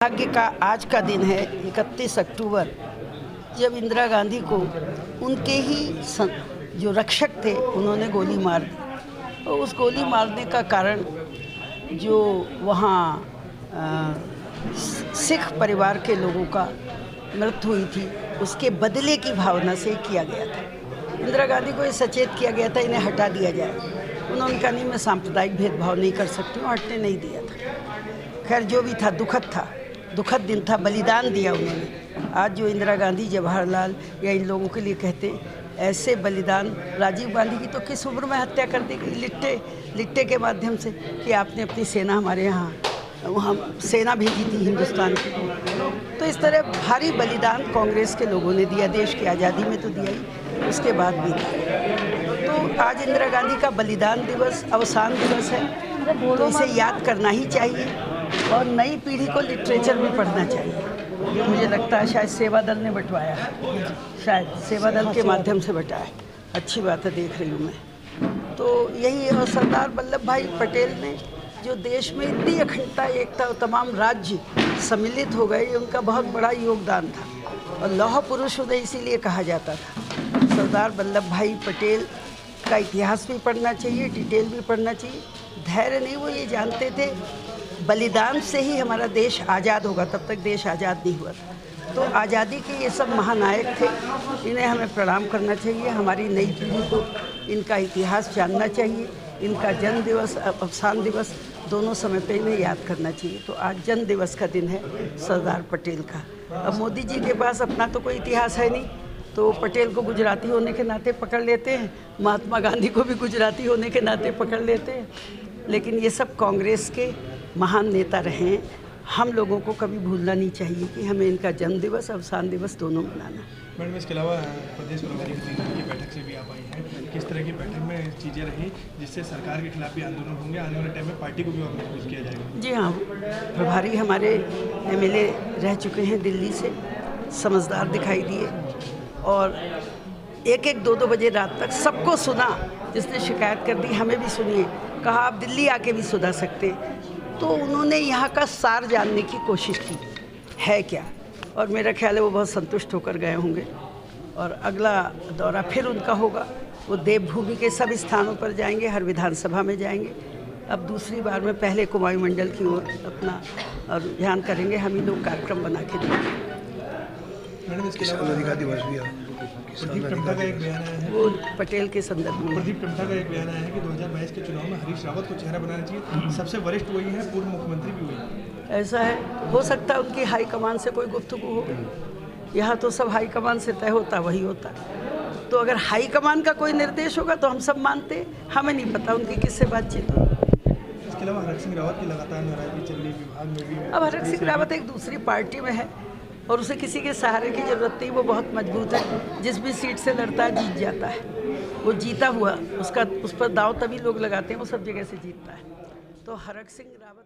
भाग्य का आज का दिन है 31 अक्टूबर, जब इंदिरा गांधी को उनके ही जो रक्षक थे उन्होंने गोली मार दी। और उस गोली मारने का कारण जो वहाँ सिख परिवार के लोगों का मृत्यु हुई थी, उसके बदले की भावना से किया गया था। इंदिरा गांधी को ये सचेत किया गया था इन्हें हटा दिया जाए। उन्होंने कहा नहीं, मैं सांप्रदायिक भेदभाव नहीं कर सकती हूँ, हटने नहीं दिया था। खैर जो भी था, दुखद दिन था, बलिदान दिया उन्होंने। आज जो इंदिरा गांधी, जवाहरलाल या इन लोगों के लिए कहते ऐसे बलिदान, राजीव गांधी की तो किस उम्र में हत्या कर दी गई, लिट्टे के माध्यम से, कि आपने अपनी सेना हमारे यहाँ वहाँ सेना भेजी थी हिंदुस्तान की। तो इस तरह भारी बलिदान कांग्रेस के लोगों ने दिया, देश की आज़ादी में तो दिया ही, उसके बाद भी दिया। तो आज इंदिरा गांधी का बलिदान दिवस, अवसान दिवस है, तो इसे याद करना ही चाहिए और नई पीढ़ी को लिटरेचर भी पढ़ना चाहिए। ये मुझे लगता है शायद सेवा दल ने बंटवाया है, शायद सेवा दल के माध्यम से बंटाया। अच्छी बात है, देख रही हूँ मैं। तो यही, और सरदार वल्लभ भाई पटेल ने जो देश में इतनी अखंडता, एकता और तमाम राज्य सम्मिलित हो गए, ये उनका बहुत बड़ा योगदान था। और लौह पुरुष उन्हें इसीलिए कहा जाता था। सरदार वल्लभ भाई पटेल का इतिहास भी पढ़ना चाहिए, डिटेल भी पढ़ना चाहिए। धैर्य नहीं, वो ये जानते थे बलिदान से ही हमारा देश आज़ाद होगा, तब तक देश आज़ाद नहीं हुआ। तो आज़ादी के ये सब महानायक थे, इन्हें हमें प्रणाम करना चाहिए। हमारी नई पीढ़ी को इनका इतिहास जानना चाहिए। इनका जन्म दिवस, अवसान दिवस, दोनों समय पे इन्हें याद करना चाहिए। तो आज जन्म दिवस का दिन है सरदार पटेल का। अब मोदी जी के पास अपना तो कोई इतिहास है नहीं, तो पटेल को गुजराती होने के नाते पकड़ लेते हैं, महात्मा गांधी को भी गुजराती होने के नाते पकड़ लेते हैं। लेकिन ये सब कांग्रेस के महान नेता रहे हैं। हम लोगों को कभी भूलना नहीं चाहिए कि हमें इनका जन्म दिवस, अवसान दिवस दोनों मनाना। मैडम, इसके अलावा प्रदेश प्रभारी की बैठक से भी आप आई हैं, किस तरह की बैठक में चीज़ें रहीं जिससे सरकार के खिलाफ भी आंदोलन होंगे, आने वाले टाइम में पार्टी को भी और मजबूत किया जाएगा? जी हाँ, प्रभारी हमारे एमएलए रह चुके हैं दिल्ली से, समझदार दिखाई दिए और एक 2 बजे रात तक सबको सुना। जिसने शिकायत कर दी हमें भी सुनिए, कहा आप दिल्ली आके भी सुना सकते। तो उन्होंने यहाँ का सार जानने की कोशिश की है क्या, और मेरा ख्याल है वो बहुत संतुष्ट होकर गए होंगे। और अगला दौरा फिर उनका होगा, वो देवभूमि के सब स्थानों पर जाएंगे, हर विधानसभा में जाएंगे। अब दूसरी बार में पहले कुमाऊं मंडल की ओर अपना रुझान करेंगे। हम ही लोग कार्यक्रम बना के देंगे। मैडम, इसके अलावा दिवस भी प्रदीप टम्टा का एक बयान आया है, वो पटेल के संदर्भ में। प्रदीप टम्टा का एक बयान आया है कि 2022 के चुनाव में हरीश रावत को चेहरा बनाना चाहिए, सबसे वरिष्ठ वही है, पूर्व मुख्यमंत्री भी वही। ऐसा है, हो सकता है उनकी हाईकमान से कोई गुफ्तगू हो। यहाँ तो सब हाईकमान से तय होता, वही होता। तो अगर हाईकमान का कोई निर्देश होगा तो हम सब मानते, हमें नहीं पता उनकी किससे बातचीत हो। इसके अलावा हरक सिंह रावत की लगातार नाराजगी चल रही, विभाग में भी। अब हरक सिंह रावत एक दूसरी पार्टी में है और उसे किसी के सहारे की ज़रूरत नहीं, वो बहुत मजबूत है। जिस भी सीट से लड़ता है जीत जाता है। वो जीता हुआ, उस पर दांव तभी लोग लगाते हैं, वो सब जगह से जीतता है। तो हरक सिंह रावत